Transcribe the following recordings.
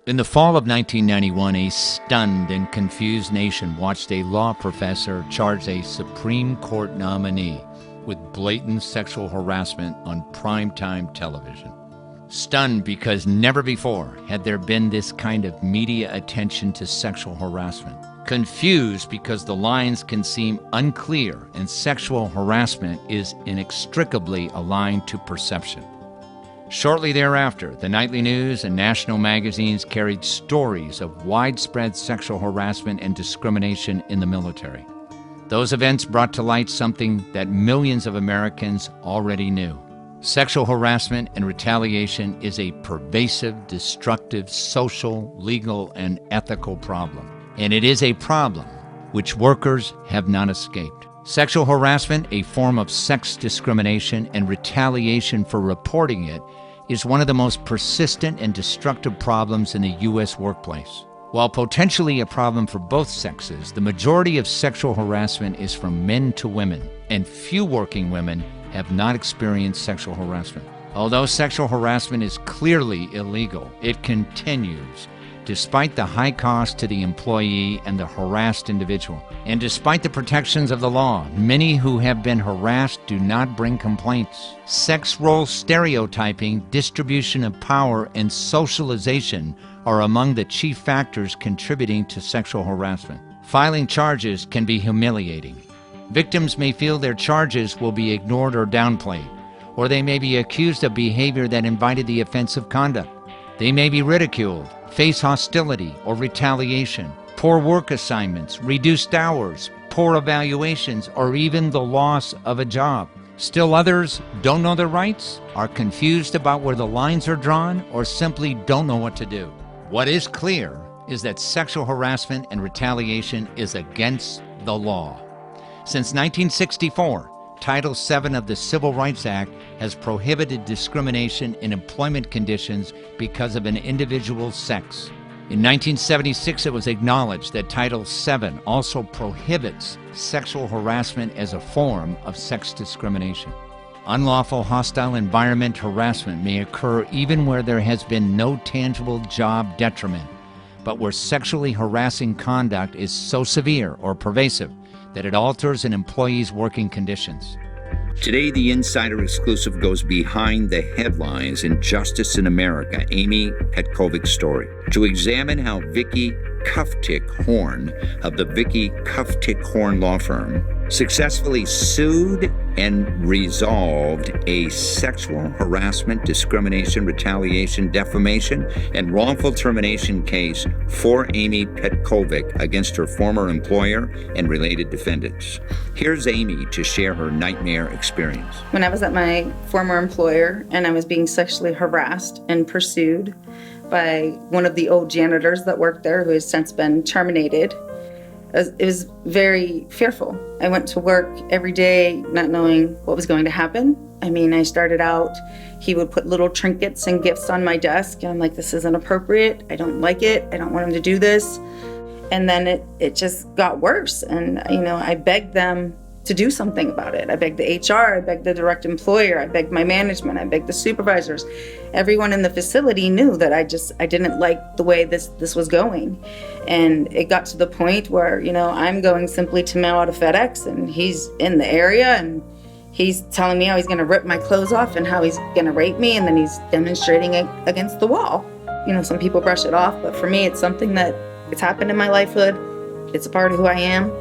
In the fall of 1991, a stunned and confused nation watched a law professor charge a Supreme Court nominee with blatant sexual harassment on primetime television. Stunned because never before had there been this kind of media attention to sexual harassment. Confused because the lines can seem unclear and sexual harassment is inextricably aligned to perception. Shortly thereafter, the nightly news and national magazines carried stories of widespread sexual harassment and discrimination in the military. Those events brought to light something that millions of Americans already knew. Sexual harassment and retaliation is a pervasive, destructive, social, legal, and ethical problem. And it is a problem which workers have not escaped. Sexual harassment, a form of sex discrimination, and retaliation for reporting it is one of the most persistent and destructive problems in the U.S. workplace. While potentially a problem for both sexes, the majority of sexual harassment is from men to women, and few working women have not experienced sexual harassment. Although sexual harassment is clearly illegal, it continues despite the high cost to the employee and the harassed individual. And despite the protections of the law, many who have been harassed do not bring complaints. Sex role stereotyping, distribution of power, and socialization are among the chief factors contributing to sexual harassment. Filing charges can be humiliating. Victims may feel their charges will be ignored or downplayed, or they may be accused of behavior that invited the offensive conduct. They may be ridiculed, face hostility or retaliation, poor work assignments, reduced hours, poor evaluations, or even the loss of a job. Still others don't know their rights, are confused about where the lines are drawn, or simply don't know what to do. What is clear is that sexual harassment and retaliation is against the law. Since 1964, Title VII of the Civil Rights Act has prohibited discrimination in employment conditions because of an individual's sex. In 1976, it was acknowledged that Title VII also prohibits sexual harassment as a form of sex discrimination. Unlawful hostile environment harassment may occur even where there has been no tangible job detriment, but where sexually harassing conduct is so severe or pervasive that it alters an employee's working conditions. Today, the Insider Exclusive goes behind the headlines in Justice in America, Amy Petcovic's story, to examine how Vicki Kuftic Horne of the Vicki Kuftic Horne law firm successfully sued and resolved a sexual harassment, discrimination, retaliation, defamation, and wrongful termination case for Amy Petcovic against her former employer and related defendants. Here's Amy to share her nightmare experience. When I was at my former employer and I was being sexually harassed and pursued by one of the old janitors that worked there who has since been terminated, it was very fearful. I went to work every day not knowing what was going to happen. I mean, I started out, he would put little trinkets and gifts on my desk, and I'm like, this isn't appropriate. I don't like it. I don't want him to do this. And then it just got worse. And, I begged them to do something about it. I begged the HR, I begged the direct employer, I begged my management, I begged the supervisors. Everyone in the facility knew that I didn't like the way this was going. And it got to the point where, I'm going simply to mail out a FedEx, and he's in the area and he's telling me how he's gonna rip my clothes off and how he's gonna rape me, and then he's demonstrating it against the wall. Some people brush it off, but for me, it's something that it's happened in my lifehood. It's a part of who I am.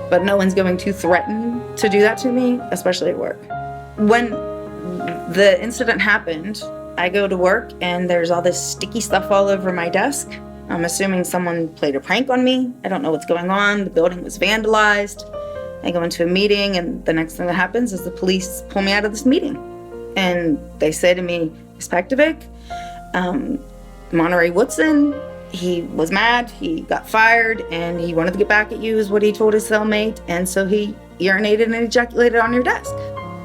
But no one's going to threaten to do that to me, especially at work. When the incident happened, I go to work and there's all this sticky stuff all over my desk. I'm assuming someone played a prank on me. I don't know what's going on. The building was vandalized. I go into a meeting, and the next thing that happens is the police pull me out of this meeting. And they say to me, Ms. Petcovic, Monterey Woodson, he was mad, he got fired, and he wanted to get back at you is what he told his cellmate, and so he urinated and ejaculated on your desk.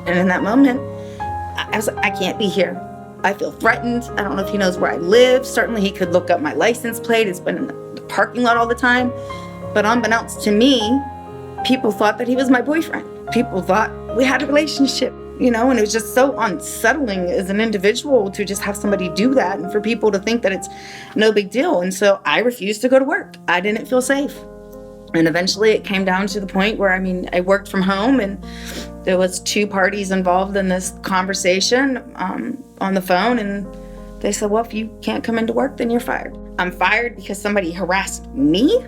And in that moment, I was like, I can't be here. I feel threatened. I don't know if he knows where I live. Certainly he could look up my license plate. It's been in the parking lot all the time. But unbeknownst to me, people thought that he was my boyfriend. People thought we had a relationship. And it was just so unsettling as an individual to just have somebody do that and for people to think that it's no big deal. And so I refused to go to work. I didn't feel safe. And eventually it came down to the point where, I worked from home, and there was 2 parties involved in this conversation on the phone. And they said, well, if you can't come into work, then you're fired. I'm fired because somebody harassed me?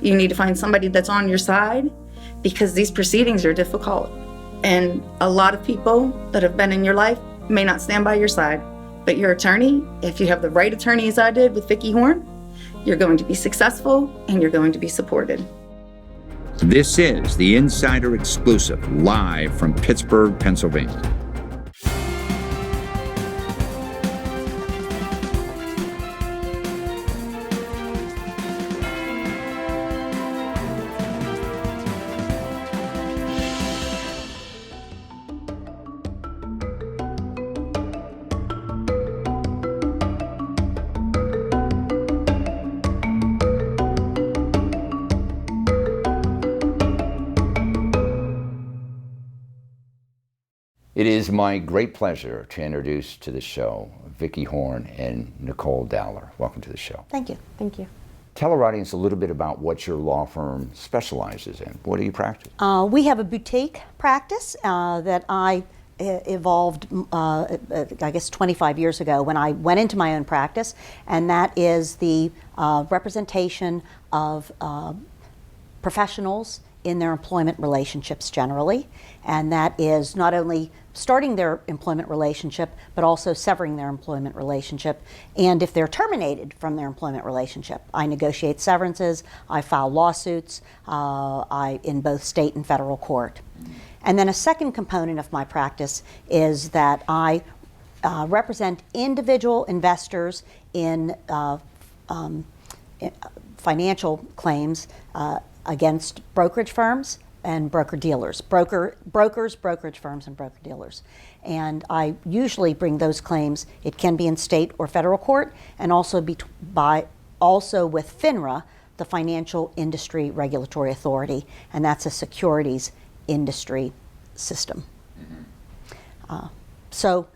You need to find somebody that's on your side, because these proceedings are difficult. And a lot of people that have been in your life may not stand by your side. But your attorney, if you have the right attorney as I did with Vicki Horne, you're going to be successful and you're going to be supported. This is the Insider Exclusive, live from Pittsburgh, Pennsylvania. It is my great pleasure to introduce to the show Vicki Horne and Nicole Dowler. Welcome to the show. Thank you. Thank you. Tell our audience a little bit about what your law firm specializes in. What do you practice? We have a boutique practice that I evolved, I guess, 25 years ago when I went into my own practice, and that is the representation of professionals in their employment relationships generally, and that is not only starting their employment relationship, but also severing their employment relationship, and if they're terminated from their employment relationship. I negotiate severances, I file lawsuits in both state and federal court. And then a second component of my practice is that I represent individual investors in financial claims against brokerage firms and broker-dealers, brokers, brokerage firms, and broker-dealers. And I usually bring those claims, it can be in state or federal court, and also also with FINRA, the Financial Industry Regulatory Authority, and that's a securities industry system. So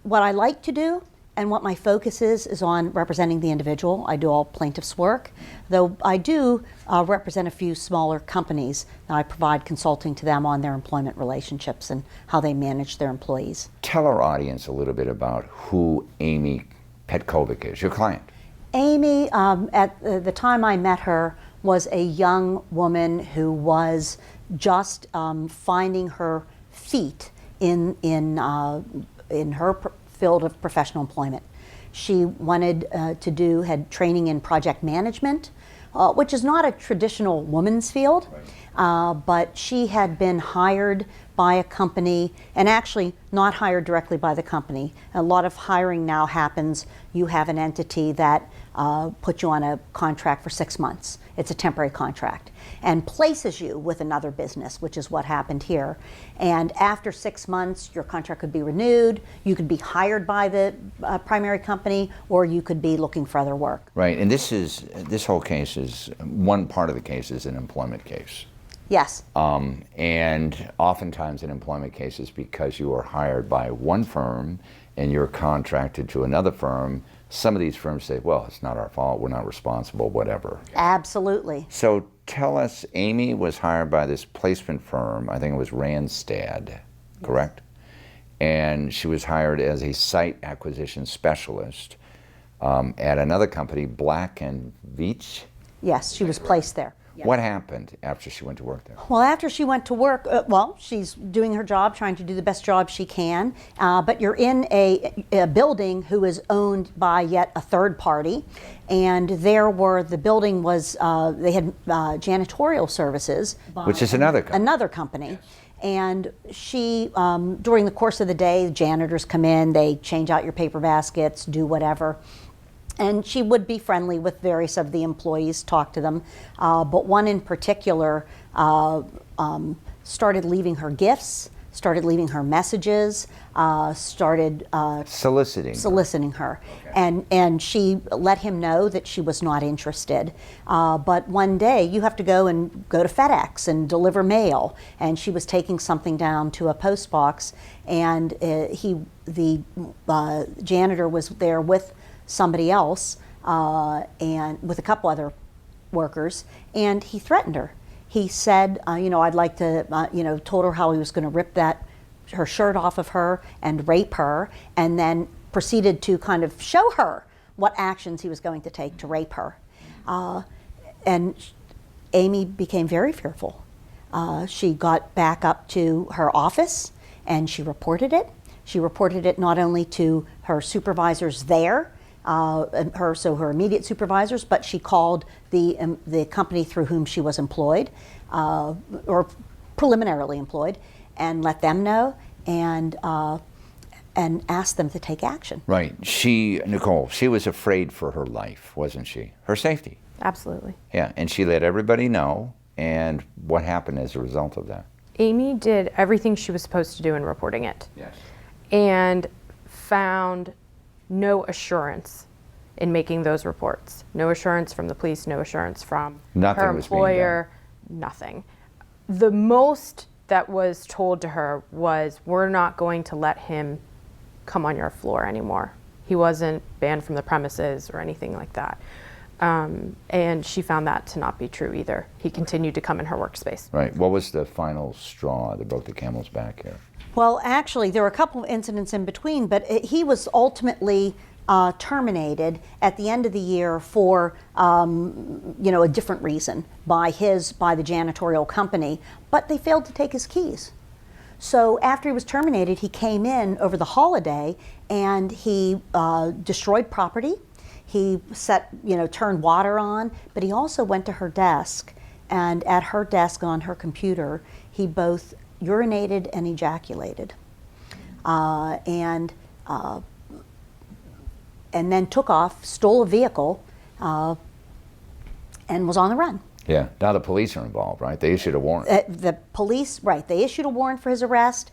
what I like to do and what my focus is on representing the individual. I do all plaintiffs' work, though I do represent a few smaller companies. Now I provide consulting to them on their employment relationships and how they manage their employees. Tell our audience a little bit about who Amy Petcovic is, your client. Amy, at the time I met her, was a young woman who was just finding her feet in her field of professional employment. She wanted had training in project management, which is not a traditional woman's field, right. But she had been hired by a company, and actually not hired directly by the company. A lot of hiring now happens, you have an entity that puts you on a contract for 6 months. It's a temporary contract, and places you with another business, which is what happened here. And after 6 months, your contract could be renewed. You could be hired by the primary company, or you could be looking for other work. Right, and this whole case is, one part of the case is an employment case. Yes. And oftentimes in employment cases, because you are hired by one firm and you're contracted to another firm, some of these firms say, well, it's not our fault, we're not responsible, whatever. Absolutely. So tell us, Amy was hired by this placement firm, I think it was Randstad, correct? And she was hired as a site acquisition specialist at another company, Black and Veatch? Yes, she was placed there. Yes. What happened after she went to work there? Well, after she went to work, she's doing her job, trying to do the best job she can, but you're in a building who is owned by yet a third party, and the building was, they had janitorial services. Which is another company. Another company. Yes. And she, during the course of the day, the janitors come in, they change out your paper baskets, do whatever. And she would be friendly with various of the employees, talk to them, but one in particular started leaving her gifts, started leaving her messages, started soliciting her. Okay. And she let him know that she was not interested. But one day you have to go to FedEx and deliver mail. And she was taking something down to a post box, and the janitor was there with somebody else and with a couple other workers, and he threatened her. He said, I'd like to, told her how he was going to rip her shirt off of her and rape her, and then proceeded to kind of show her what actions he was going to take to rape her. And Amy became very fearful. She got back up to her office and she reported it. She reported it not only to her supervisors there, her immediate supervisors, but she called the company through whom she was employed, or preliminarily employed, and let them know, and asked them to take action. Right. Nicole, she was afraid for her life, wasn't she? Her safety. Absolutely. Yeah, and she let everybody know. And what happened as a result of that? Amy did everything she was supposed to do in reporting it. Yes. And found no assurance in making those reports. No assurance from the police, no assurance from her employer, nothing. The most that was told to her was, we're not going to let him come on your floor anymore. He wasn't banned from the premises or anything like that. And she found that to not be true either. He continued to come in her workspace. Right. What was the final straw that broke the camel's back here? Well, actually, there were a couple of incidents in between, but he was ultimately terminated at the end of the year for, a different reason by the janitorial company, but they failed to take his keys. So after he was terminated, he came in over the holiday and he destroyed property. He turned water on, but he also went to her desk, and at her desk on her computer, he both urinated and ejaculated, and then took off, stole a vehicle, and was on the run. Yeah, now the police are involved, right? They issued a warrant. The police, right, they issued a warrant for his arrest.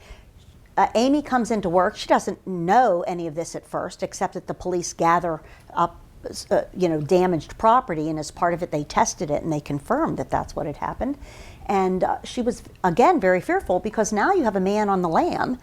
Amy comes into work. She doesn't know any of this at first, except that the police gather up damaged property, and as part of it they tested it and they confirmed that that's what had happened. And she was, again, very fearful, because now you have a man on the lam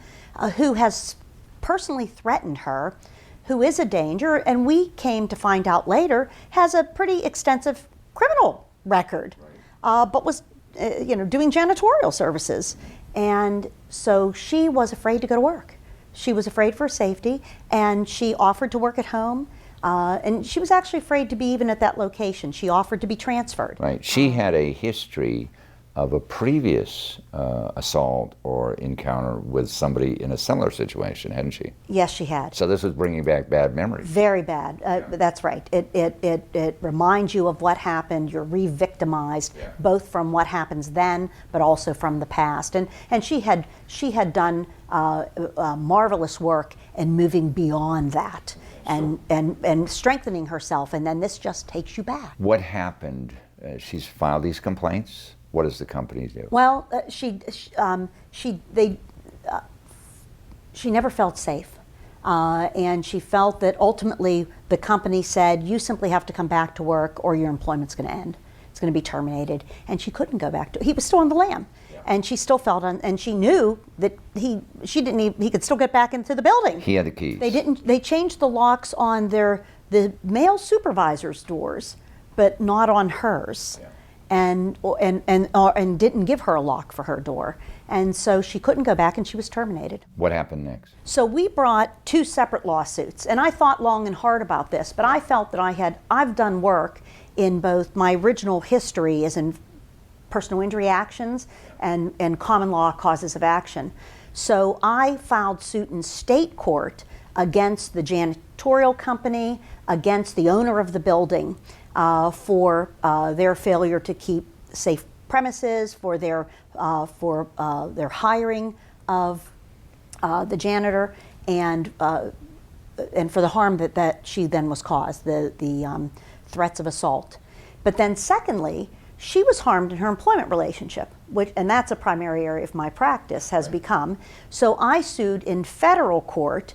who has personally threatened her, who is a danger, and we came to find out later has a pretty extensive criminal record, but was doing janitorial services. And so she was afraid to go to work. She was afraid for her safety, and she offered to work at home. And she was actually afraid to be even at that location. She offered to be transferred. Right. She had a history of a previous assault or encounter with somebody in a similar situation, hadn't she? Yes, she had. So this was bringing back bad memories. Very bad. That's right. It reminds you of what happened. You're re-victimized, both from what happens then, but also from the past. And she had done marvelous work in moving beyond that. And strengthening herself, and then this just takes you back. What happened? She's filed these complaints. What does the company do? Well, she never felt safe, and she felt that ultimately the company said, you simply have to come back to work or your employment's going to end. It's going to be terminated, and she couldn't go back to. He was still on the lam. And she still felt and she knew that he could still get back into the building. He had the keys. They changed the locks on the male supervisor's doors, but not on hers. Yeah. And didn't give her a lock for her door. And so she couldn't go back, and she was terminated. What happened next? So we brought 2 separate lawsuits, and I thought long and hard about this, but I felt that I've done work in both. My original history is in personal injury actions and common law causes of action. So I filed suit in state court against the janitorial company, against the owner of the building, for their failure to keep safe premises, for their hiring of the janitor, and for the harm that she then was caused, the threats of assault. But then secondly, she was harmed in her employment relationship, and that's a primary area of my practice has become. So I sued in federal court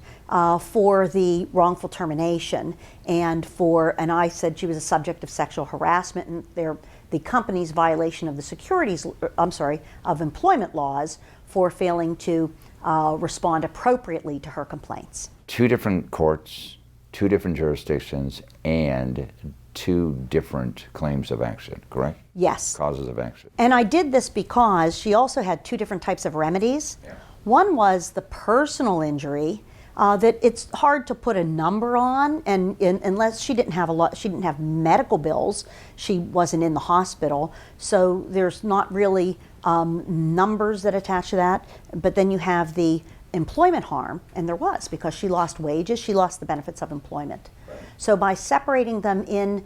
for the wrongful termination and I said she was a subject of sexual harassment and the company's violation of the of employment laws for failing to respond appropriately to her complaints. 2 different courts, 2 different jurisdictions, and 2 different claims of action, correct? Yes. Causes of action. And I did this because she also had 2 different types of remedies. Yeah. One was the personal injury that it's hard to put a number on, and unless she didn't have medical bills, she wasn't in the hospital, so there's not really numbers that attach to that. But then you have the employment harm, and there was, because she lost wages, she lost the benefits of employment. Right. So by separating them in,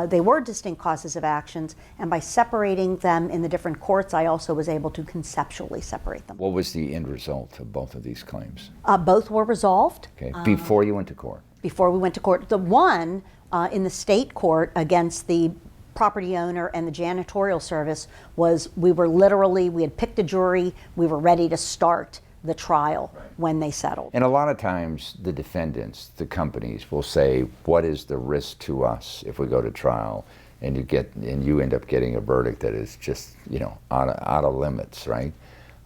they were distinct causes of actions, and by separating them in the different courts, I also was able to conceptually separate them. What was the end result of both of these claims? Both were resolved. Okay. Before you went to court? Before we went to court. The one in the state court against the property owner and the janitorial service was, we had picked a jury, we were ready to start the trial when they settled. And a lot of times the defendants, the companies, will say, what is the risk to us if we go to trial? And you end up getting a verdict that is just, out of limits, right?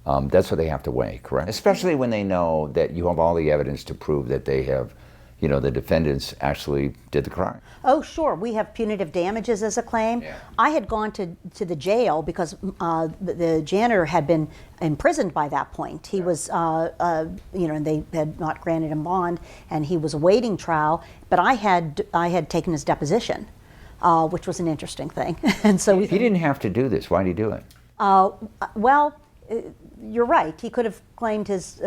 That's what they have to weigh, correct? Especially when they know that you have all the evidence to prove that they have, the defendants actually did the crime. Oh, sure. We have punitive damages as a claim. Yeah. I had gone to the jail because the janitor had been imprisoned by that point. He was, and they had not granted him bond, and he was awaiting trial. But I had taken his deposition, which was an interesting thing. And so he didn't have to do this. Why did he do it? Well, you're right. He could have claimed his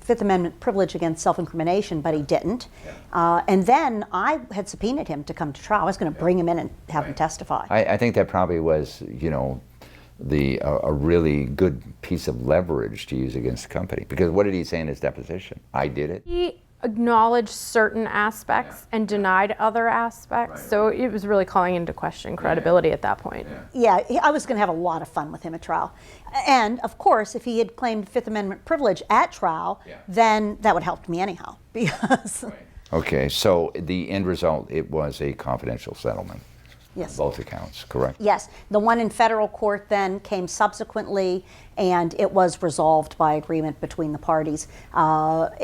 Fifth Amendment privilege against self-incrimination, but he didn't. Yeah. And then I had subpoenaed him to come to trial. I was going to bring him in and have him testify. I think that probably was, a really good piece of leverage to use against the company. Because what did he say in his deposition? I did it. He acknowledged certain aspects and denied other aspects. Right. So it was really calling into question credibility at that point. Yeah, I was going to have a lot of fun with him at trial. And of course, if he had claimed Fifth Amendment privilege at trial, then that would help me anyhow. Because Okay, so the end result, it was a confidential settlement. Yes. Both accounts, correct? Yes. The one in federal court then came subsequently, and it was resolved by agreement between the parties,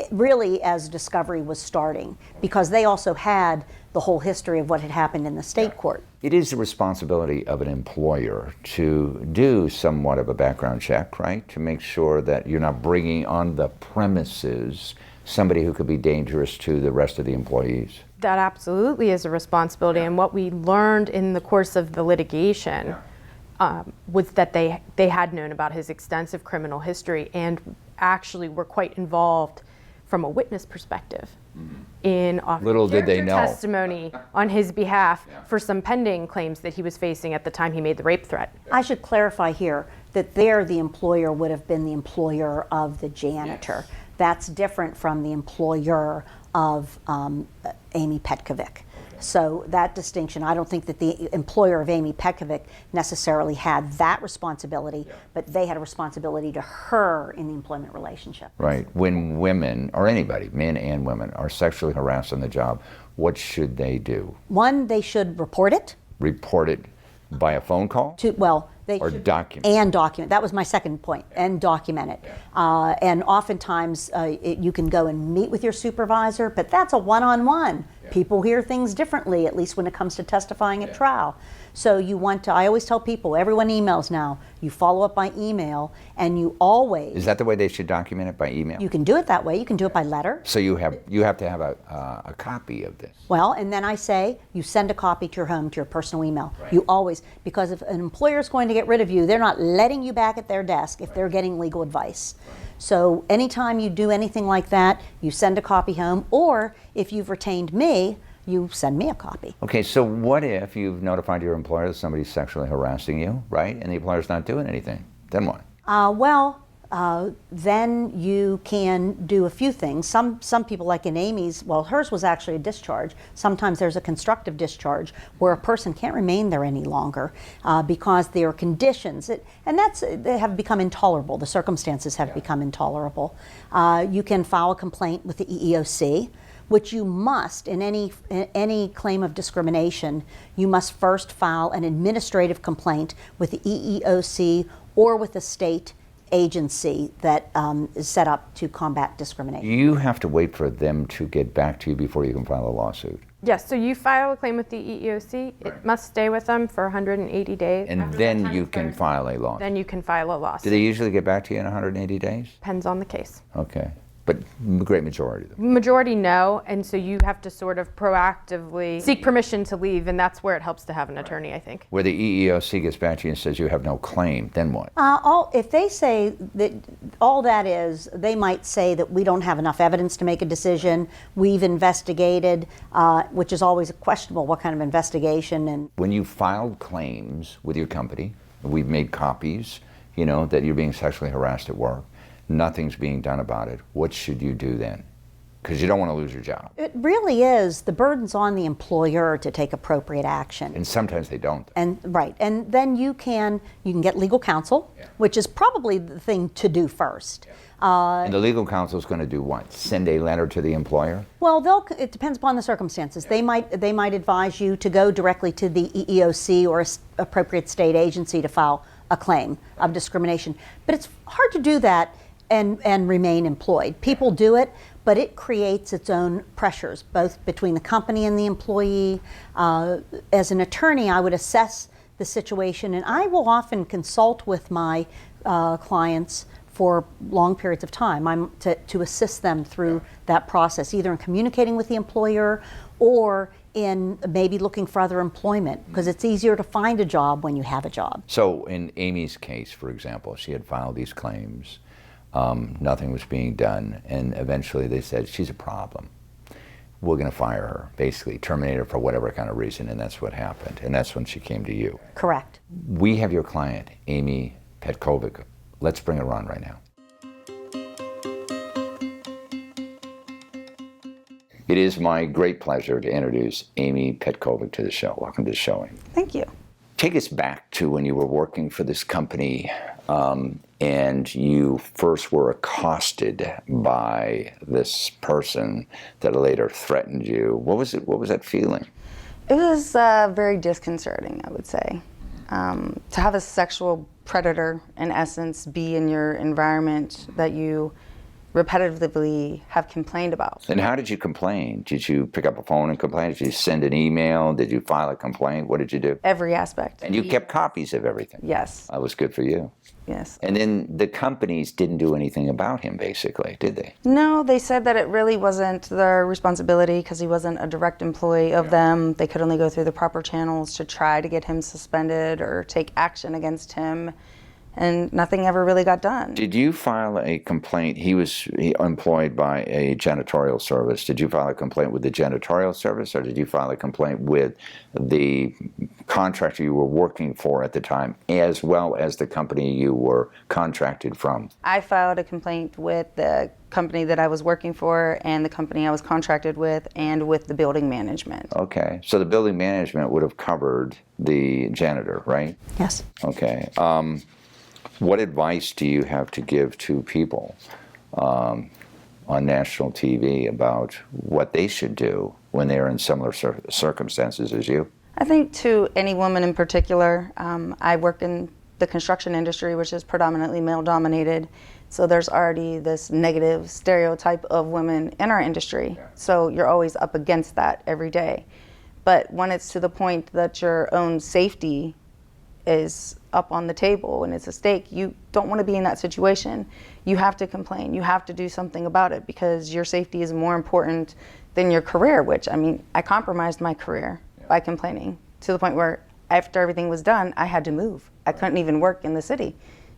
really as discovery was starting, because they also had the whole history of what had happened in the state court. It is the responsibility of an employer to do somewhat of a background check, right? To make sure that you're not bringing on the premises somebody who could be dangerous to the rest of the employees. That absolutely is a responsibility, and what we learned in the course of the litigation was that they had known about his extensive criminal history and actually were quite involved from a witness perspective in offering testimony on his behalf for some pending claims that he was facing at the time he made the rape threat. I should clarify here that there the employer would have been the employer of the janitor. Yes. That's different from the employer of Amy Petcovic. So that distinction, I don't think that the employer of Amy Petcovic necessarily had that responsibility, but they had a responsibility to her in the employment relationship. Right. When women, or anybody, men and women, are sexually harassed on the job, what should they do? One, they should report it. Report it by a phone call? Or document. And document. That was my second point. And document it. And oftentimes you can go and meet with your supervisor, but that's a one-on-one. People hear things differently, at least when it comes to testifying at trial. So you want to, I always tell people, everyone emails now, you follow up by email, and you always... Is that the way they should document it, by email? You can do it that way. You can do it by letter. So you have to have a copy of this. Well, and then I say, you send a copy to your home, to your personal email. Right. You always, because if an employer is going to get rid of you, they're not letting you back at their desk if they're getting legal advice. So anytime you do anything like that, you send a copy home, or if you've retained me, you send me a copy. Okay, so what if you've notified your employer that somebody's sexually harassing you, right? And the employer's not doing anything? Then what? then you can do a few things. Some people, like in Amy's, well, hers was actually a discharge. Sometimes there's a constructive discharge where a person can't remain there any longer because there are conditions, they have become intolerable. The circumstances have become intolerable. You can file a complaint with the EEOC, which you must, in any claim of discrimination, you must first file an administrative complaint with the EEOC or with a state agency that is set up to combat discrimination. You have to wait for them to get back to you before you can file a lawsuit. Yes, so you file a claim with the EEOC, it must stay with them for 180 days. And then you can file a lawsuit. Then you can file a lawsuit. Do they usually get back to you in 180 days? Depends on the case. Okay. But the great majority of them. Majority no, and so you have to sort of proactively seek permission to leave, and that's where it helps to have an attorney, I think. Where the EEOC gets back to you and says you have no claim, then what? If they say that all that is, they might say that we don't have enough evidence to make a decision, we've investigated, which is always questionable, what kind of investigation. And when you filed claims with your company, we've made copies, that you're being sexually harassed at work, nothing's being done about it. What should you do then? Because you don't want to lose your job. It really is. The burden's on the employer to take appropriate action. And sometimes they don't. And then you can get legal counsel, which is probably the thing to do first. And the legal counsel is going to do what? Send a letter to the employer? Well, it depends upon the circumstances. They might advise you to go directly to the EEOC or appropriate state agency to file a claim of discrimination. But it's hard to do that and remain employed. People do it, but it creates its own pressures, both between the company and the employee. As an attorney, I would assess the situation, and I will often consult with my clients for long periods of time to assist them through that process, either in communicating with the employer or in maybe looking for other employment, because it's easier to find a job when you have a job. So in Amy's case, for example, she had filed these claims. Nothing was being done, and eventually they said, she's a problem. We're going to fire her, basically terminate her for whatever kind of reason, and that's what happened. And that's when she came to you. Correct. We have your client, Amy Petcovic. Let's bring her on right now. It is my great pleasure to introduce Amy Petcovic to the show. Welcome to the show, Amy. Thank you. Take us back to when you were working for this company and you first were accosted by this person that later threatened you. What was it? What was that feeling? It was very disconcerting, I would say. To have a sexual predator, in essence, be in your environment that you repetitively have complained about. And how did you complain? Did you pick up a phone and complain? Did you send an email? Did you file a complaint? What did you do? Every aspect. And you kept copies of everything? Yes. That was good for you. Yes. And then the companies didn't do anything about him, basically, did they? No, they said that it really wasn't their responsibility because he wasn't a direct employee of them. They could only go through the proper channels to try to get him suspended or take action against him. And nothing ever really got done. Did you file a complaint? He was employed by a janitorial service. Did you file a complaint with the janitorial service, or did you file a complaint with the contractor you were working for at the time, as well as the company you were contracted from? I filed a complaint with the company that I was working for and the company I was contracted with and with the building management. Okay, so the building management would have covered the janitor, right? Yes. Okay. What advice do you have to give to people on national TV about what they should do when they're in similar circumstances as you? I think to any woman in particular, I work in the construction industry, which is predominantly male-dominated, so there's already this negative stereotype of women in our industry. Yeah. So you're always up against that every day. But when it's to the point that your own safety is up on the table and it's a stake, you don't want to be in that situation. You have to complain. You have to do something about it because your safety is more important than your career, which, I mean, I compromised my career by complaining to the point where after everything was done, I had to move. I couldn't even work in the city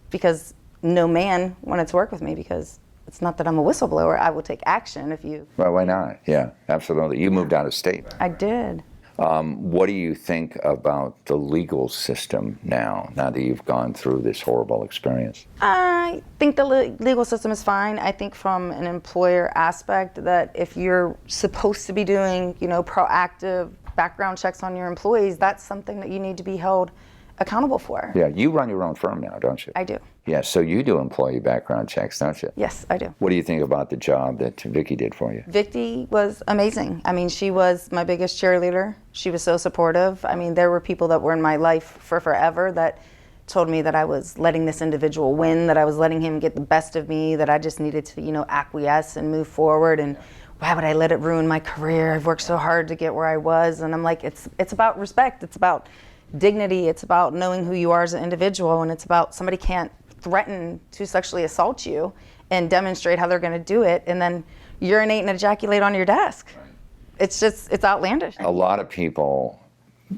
because no man wanted to work with me because it's not that I'm a whistleblower. I will take action if you... Well, why not? Yeah, absolutely. You moved out of state. I did. What do you think about the legal system now that you've gone through this horrible experience? I think the legal system is fine. I think from an employer aspect that if you're supposed to be doing, proactive background checks on your employees, that's something that you need to be held accountable for. Yeah, you run your own firm now, don't you? I do. Yeah, so you do employee background checks, don't you? Yes, I do. What do you think about the job that Vicki did for you? Vicki was amazing. I mean, she was my biggest cheerleader. She was so supportive. I mean, there were people that were in my life for forever that told me that I was letting this individual win, that I was letting him get the best of me, that I just needed to, acquiesce and move forward. And why would I let it ruin my career? I've worked so hard to get where I was. And I'm like, it's about respect. It's about dignity. It's about knowing who you are as an individual. And it's about somebody can't threaten to sexually assault you and demonstrate how they're going to do it and then urinate and ejaculate on your desk. It's outlandish. A lot of people,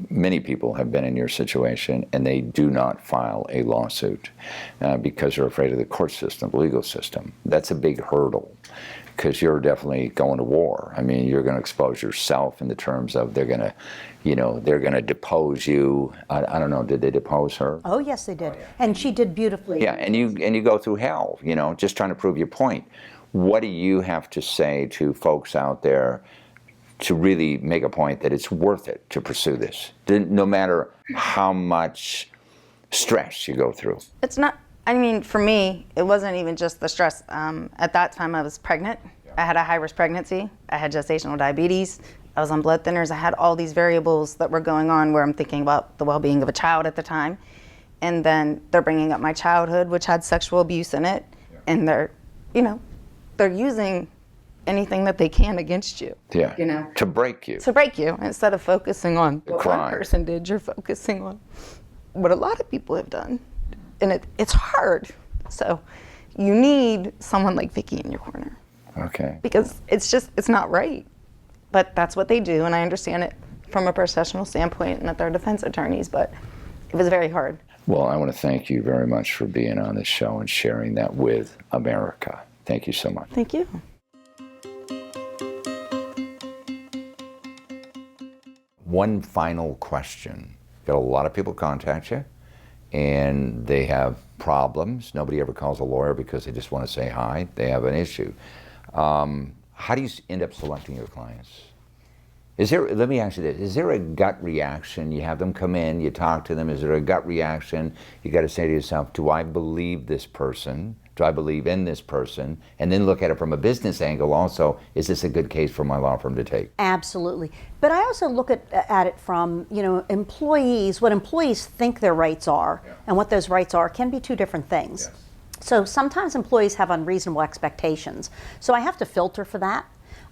many people have been in your situation and they do not file a lawsuit because they're afraid of the court system, the legal system. That's a big hurdle because you're definitely going to war. I mean, you're going to expose yourself in the terms of they're going to depose you. I don't know, did they depose her? Oh, yes, they did. And she did beautifully. Yeah, and you go through hell, just trying to prove your point. What do you have to say to folks out there to really make a point that it's worth it to pursue this, no matter how much stress you go through? It's not, for me, it wasn't even just the stress. At that time, I was pregnant. I had a high-risk pregnancy. I had gestational diabetes. I was on blood thinners. I had all these variables that were going on where I'm thinking about the well-being of a child at the time. And then they're bringing up my childhood, which had sexual abuse in it. Yeah. And they're using anything that they can against you. Yeah. To break you. To break you. Instead of focusing on what one person did, you're focusing on what a lot of people have done. And it's hard. So you need someone like Vicki in your corner. Okay. Because it's not right. But that's what they do, and I understand it from a professional standpoint and that they're defense attorneys, but it was very hard. Well, I want to thank you very much for being on this show and sharing that with America. Thank you so much. Thank you. One final question. Got a lot of people contact you, and they have problems. Nobody ever calls a lawyer because they just want to say hi. They have an issue. How do you end up selecting your clients? Let me ask you this, is there a gut reaction? You have them come in, you talk to them, is there a gut reaction? You got to say to yourself, do I believe this person? Do I believe in this person? And then look at it from a business angle also, is this a good case for my law firm to take? Absolutely. But I also look at it from, employees, what employees think their rights are, and what those rights are can be two different things. Yes. So sometimes employees have unreasonable expectations. So I have to filter for that.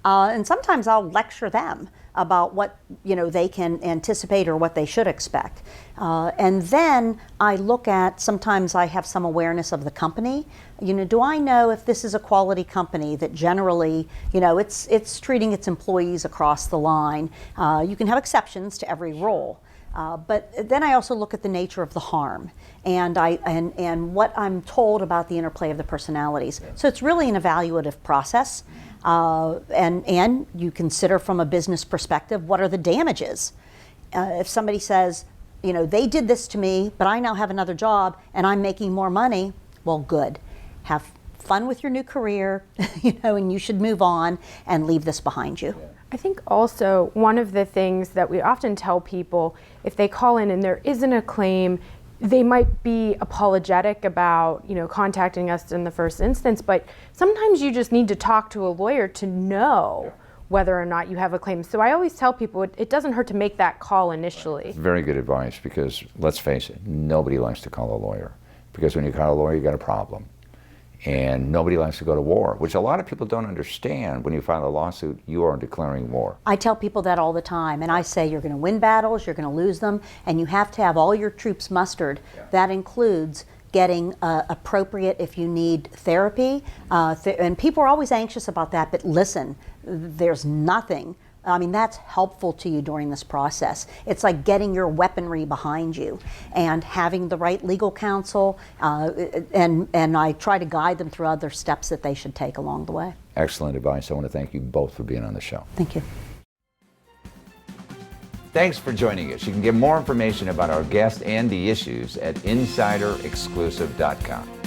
And sometimes I'll lecture them about what they can anticipate or what they should expect. And then I look at, sometimes I have some awareness of the company. Do I know if this is a quality company that generally, it's treating its employees across the line. You can have exceptions to every rule. But then I also look at the nature of the harm and what I'm told about the interplay of the personalities. Yeah. So it's really an evaluative process. And you consider from a business perspective, what are the damages? If somebody says, they did this to me, but I now have another job and I'm making more money, well, good. Have fun with your new career, and you should move on and leave this behind you. Yeah. I think also one of the things that we often tell people, if they call in and there isn't a claim, they might be apologetic about, contacting us in the first instance, but sometimes you just need to talk to a lawyer to know whether or not you have a claim. So I always tell people it doesn't hurt to make that call initially. Very good advice, because let's face it, nobody likes to call a lawyer, because when you call a lawyer, you got a problem. And nobody likes to go to war, which a lot of people don't understand. When you file a lawsuit, you are declaring war. I tell people that all the time, and I say you're going to win battles, you're going to lose them, and you have to have all your troops mustered. Yeah. That includes getting appropriate, if you need therapy, and people are always anxious about that, but listen, there's nothing. That's helpful to you during this process. It's like getting your weaponry behind you and having the right legal counsel, and I try to guide them through other steps that they should take along the way. Excellent advice. I want to thank you both for being on the show. Thank you. Thanks for joining us. You can get more information about our guest and the issues at insiderexclusive.com.